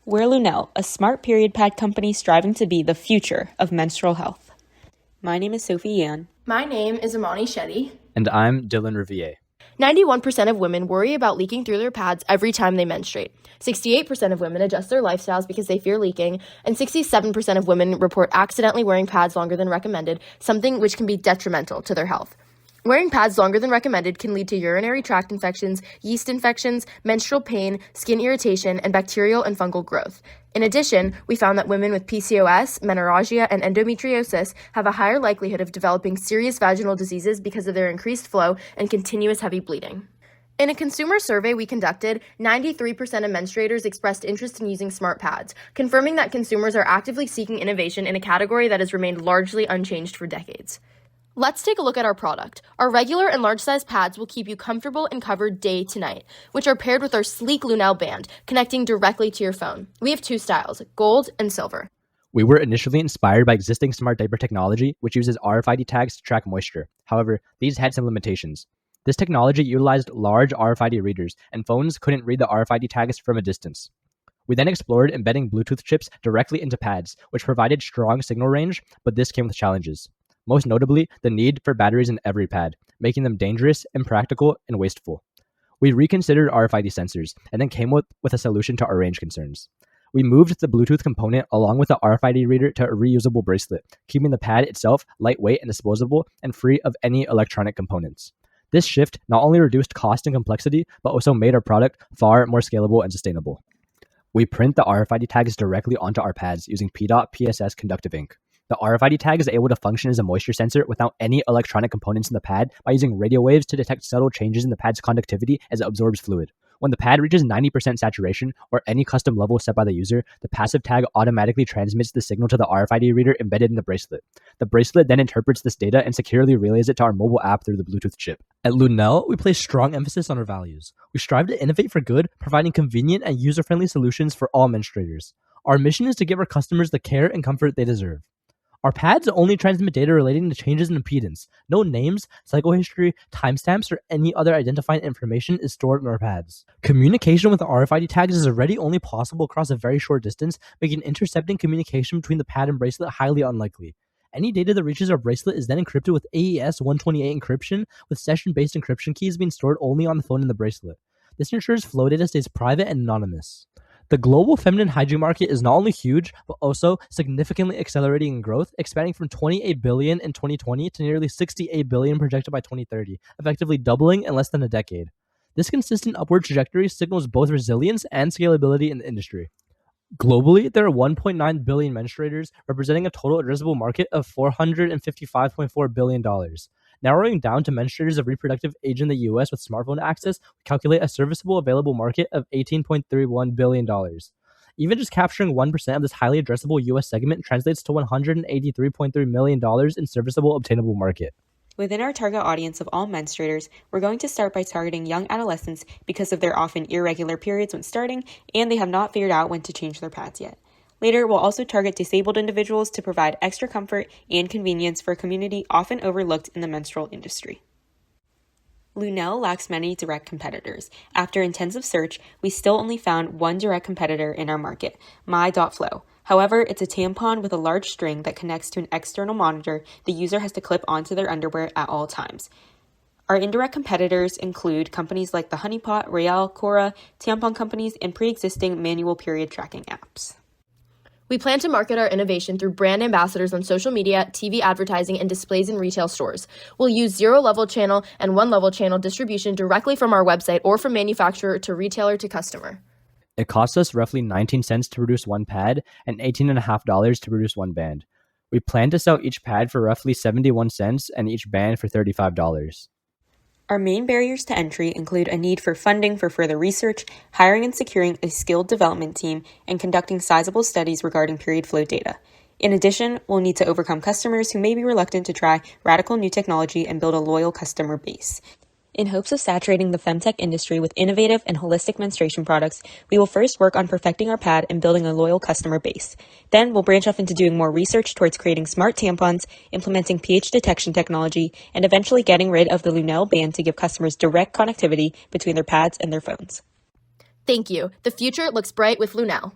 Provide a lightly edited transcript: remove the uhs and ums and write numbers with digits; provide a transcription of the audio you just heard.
We're Lunelle, a smart period pad company striving to be the future of menstrual health. My name is Sophie Yan. My name is Amani Shetty. And I'm Dylan Riviere. 91% of women worry about leaking through their pads every time they menstruate. 68% of women adjust their lifestyles because they fear leaking, and 67% of women report accidentally wearing pads longer than recommended, something which can be detrimental to their health. Wearing pads longer than recommended can lead to urinary tract infections, yeast infections, menstrual pain, skin irritation, and bacterial and fungal growth. In addition, we found that women with PCOS, menorrhagia, and endometriosis have a higher likelihood of developing serious vaginal diseases because of their increased flow and continuous heavy bleeding. In a consumer survey we conducted, 93% of menstruators expressed interest in using smart pads, confirming that consumers are actively seeking innovation in a category that has remained largely unchanged for decades. Let's take a look at our product. Our regular and large size pads will keep you comfortable and covered day to night, which are paired with our sleek Lunelle band, connecting directly to your phone. We have two styles, gold and silver. We were initially inspired by existing smart diaper technology, which uses RFID tags to track moisture. However, these had some limitations. This technology utilized large RFID readers, and phones couldn't read the RFID tags from a distance. We then explored embedding Bluetooth chips directly into pads, which provided strong signal range, but this came with challenges. Most notably, the need for batteries in every pad, making them dangerous, impractical, and wasteful. We reconsidered RFID sensors and then came with a solution to our range concerns. We moved the Bluetooth component along with the RFID reader to a reusable bracelet, keeping the pad itself lightweight and disposable and free of any electronic components. This shift not only reduced cost and complexity, but also made our product far more scalable and sustainable. We print the RFID tags directly onto our pads using PDOT PSS conductive ink. The RFID tag is able to function as a moisture sensor without any electronic components in the pad by using radio waves to detect subtle changes in the pad's conductivity as it absorbs fluid. When the pad reaches 90% saturation or any custom level set by the user, the passive tag automatically transmits the signal to the RFID reader embedded in the bracelet. The bracelet then interprets this data and securely relays it to our mobile app through the Bluetooth chip. At Lunelle, we place strong emphasis on our values. We strive to innovate for good, providing convenient and user-friendly solutions for all menstruators. Our mission is to give our customers the care and comfort they deserve. Our pads only transmit data relating to changes in impedance. No names, cycle history, timestamps, or any other identifying information is stored in our pads. Communication with the RFID tags is already only possible across a very short distance, making intercepting communication between the pad and bracelet highly unlikely. Any data that reaches our bracelet is then encrypted with AES 128 encryption, with session-based encryption keys being stored only on the phone and the bracelet. This ensures flow data stays private and anonymous. The global feminine hygiene market is not only huge, but also significantly accelerating in growth, expanding from $28 billion in 2020 to nearly $68 billion projected by 2030, effectively doubling in less than a decade. This consistent upward trajectory signals both resilience and scalability in the industry. Globally, there are 1.9 billion menstruators, representing a total addressable market of $455.4 billion. Narrowing down to menstruators of reproductive age in the US with smartphone access, we calculate a serviceable available market of $18.31 billion. Even just capturing 1% of this highly addressable US segment translates to $183.3 million in serviceable obtainable market. Within our target audience of all menstruators, we're going to start by targeting young adolescents because of their often irregular periods when starting, and they have not figured out when to change their pads yet. Later, we'll also target disabled individuals to provide extra comfort and convenience for a community often overlooked in the menstrual industry. Lunelle lacks many direct competitors. After intensive search, we still only found one direct competitor in our market, My.Flow. However, it's a tampon with a large string that connects to an external monitor the user has to clip onto their underwear at all times. Our indirect competitors include companies like the Honey Pot, Real, Cora, tampon companies, and pre-existing manual period tracking apps. We plan to market our innovation through brand ambassadors on social media, TV advertising, and displays in retail stores. We'll use zero-level channel and one-level channel distribution directly from our website or from manufacturer to retailer to customer. It costs us roughly 19 cents to produce one pad and $18.50 to produce one band. We plan to sell each pad for roughly 71 cents and each band for $35. Our main barriers to entry include a need for funding for further research, hiring and securing a skilled development team, and conducting sizable studies regarding period flow data. In addition, we'll need to overcome customers who may be reluctant to try radical new technology and build a loyal customer base. In hopes of saturating the femtech industry with innovative and holistic menstruation products, we will first work on perfecting our pad and building a loyal customer base. Then we'll branch off into doing more research towards creating smart tampons, implementing pH detection technology, and eventually getting rid of the Lunelle band to give customers direct connectivity between their pads and their phones. Thank you. The future looks bright with Lunelle.